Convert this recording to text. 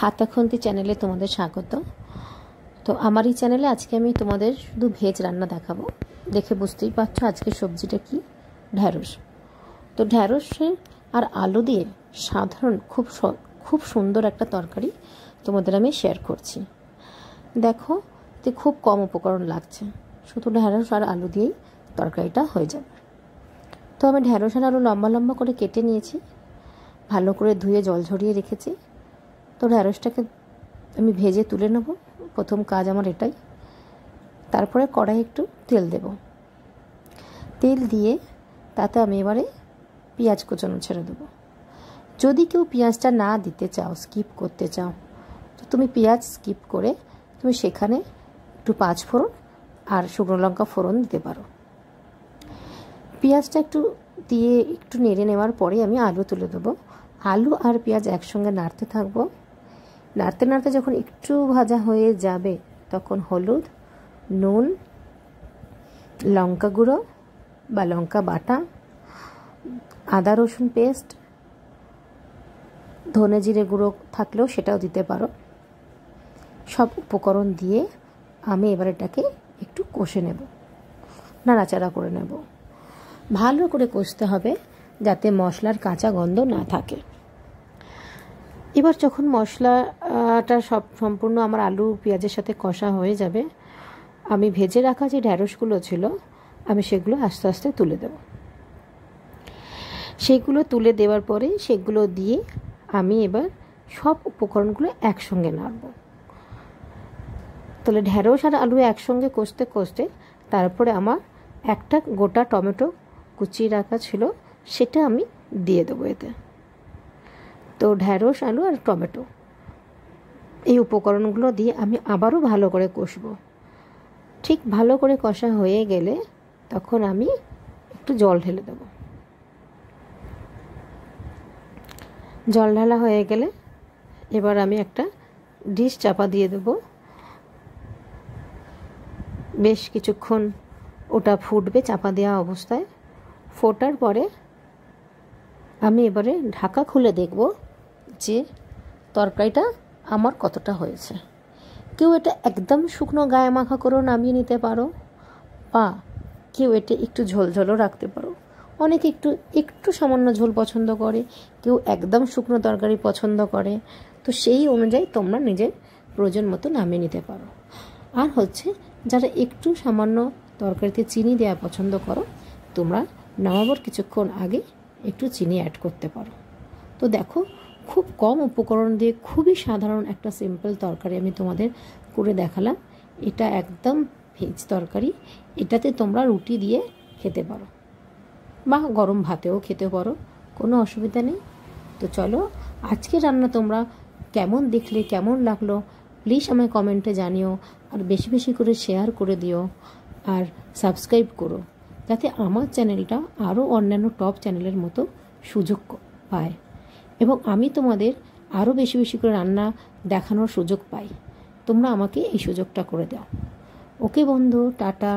হাতাখন্তি চ্যানেলে তোমাদের স্বাগত। তো আমার এই চ্যানেলে আজকে আমি তোমাদের শুধু ভেজ রান্না দেখাবো। দেখে বুঝতেই পারছো আজকের সবজিটা কি, ঢ্যাঁড়স। তো ঢ্যাঁড়সে আর আলু দিয়ে সাধারণ খুব সুন্দর একটা তরকারি তোমাদের আমি শেয়ার করছি। দেখো যে খুব কম উপকরণ লাগছে, শুধু ঢ্যাঁড়স আর আলু দিয়েই তরকারিটা হয়ে যাবে। তো আমি ঢ্যাঁড়স আর আলু লম্বা লম্বা করে কেটে নিয়েছি, ভালো করে ধুয়ে জল ঝরিয়ে রেখেছি। তো ঢ্যাঁড়সটাকে আমি ভেজে তুলে নেব, প্রথম কাজ আমার এটাই। তারপরে কড়াই একটু তেল দেব, তেল দিয়ে তাতে আমি এবারে পেঁয়াজ কুচানো ছেড়ে দেবো। যদি কেউ পেঁয়াজটা না দিতে চাও, স্কিপ করতে চাও, তো তুমি পেঁয়াজ স্কিপ করে তুমি সেখানে একটু পাঁচফোড়ন আর শুকনো লঙ্কা ফোড়ন দিতে পারো। পেঁয়াজটা একটু দিয়ে একটু নেড়ে নেওয়ার পরে আমি আলু তুলে দেবো। আলু আর পেঁয়াজ একসঙ্গে নাড়তে থাকবো। নাড়তে নাড়তে যখন একটু ভাজা হয়ে যাবে তখন হলুদ, নুন, লঙ্কা গুঁড়ো বা লঙ্কা বাটা, আদা রসুন পেস্ট, ধনে জিরে গুঁড়ো থাকলেও সেটাও দিতে পারো। সব উপকরণ দিয়ে আমি এবার এটাকে একটু কষে নেব, নাড়াচাড়া করে নেব। ভালো করে কষতে হবে যাতে মশলার কাঁচা গন্ধ না থাকে। এবার যখন মশলাটা সম্পূর্ণ আমার আলু পেঁয়াজের সাথে কষা হয়ে যাবে, আমি ভেজে রাখা যে ঢ্যাঁড়সগুলো ছিল আমি সেগুলো আস্তে আস্তে তুলে দেব। সেগুলো তুলে দেওয়ার পরে সেগুলো দিয়ে আমি এবার সব উপকরণগুলো একসঙ্গে নাড়ব। তাহলে ঢ্যাঁড়স আর আলু একসঙ্গে কষতে কষতে তারপরে আমার একটা গোটা টমেটো কুচিয়ে রাখা ছিল, সেটা আমি দিয়ে দেবো এতে। তো ঢ্যাঁড়স, আলু আর টমেটো এই উপকরণগুলো দিয়ে আমি আবারও ভালো করে কষবো। ঠিক ভালো করে কষা হয়ে গেলে তখন আমি একটু জল ঢেলে দেব। জল ঢালা হয়ে গেলে এবার আমি একটা ডিশ চাপা দিয়ে দেব। বেশ কিছুক্ষণ ওটা ফুটবে চাপা দেওয়া অবস্থায়। ফোটার পরে আমি এবারে ঢাকা খুলে দেখব যে তরকারিটা আমার কতটা হয়েছে। কেউ এটা একদম শুকনো গায়ে মাখা করেও নামিয়ে নিতে পারো, বা কেউ এটা একটু ঝোলঝোলও রাখতে পারো। অনেকে একটু সামান্য ঝোল পছন্দ করে, কেউ একদম শুকনো তরকারি পছন্দ করে। তো সেই অনুযায়ী তোমরা নিজের প্রয়োজন মতো নামিয়ে নিতে পারো। আর যারা একটু সামান্য তরকারিতে চিনি দেওয়া পছন্দ করো, তোমরা নামাবার কিছুক্ষণ আগে একটু চিনি অ্যাড করতে পারো। তো দেখো খুব কম উপকরণ দিয়ে খুবই সাধারণ একটা সিম্পল তরকারি আমি তোমাদের করে দেখালাম। এটা একদম ভেজ তরকারি। এটাতে তোমরা রুটি দিয়ে খেতে পারো বা গরম ভাতেও খেতে পারো, কোনো অসুবিধা নেই। তো চলো, আজকে রান্না তোমরা কেমন দেখলে, কেমন লাগলো প্লিজ আমায় কমেন্টে জানিও। আর বেশি বেশি করে শেয়ার করে দিও আর সাবস্ক্রাইব করো, যাতে আমার চ্যানেলটা আরও অন্যান্য টপ চ্যানেলের মতো সুযোগ পায় এবং আমি তোমাদের আরও বেশি বেশি করে রান্না দেখানোর সুযোগ পাই। তোমরা আমাকে এই সুযোগটা করে দাও। ওকে বন্ধু, টাটা।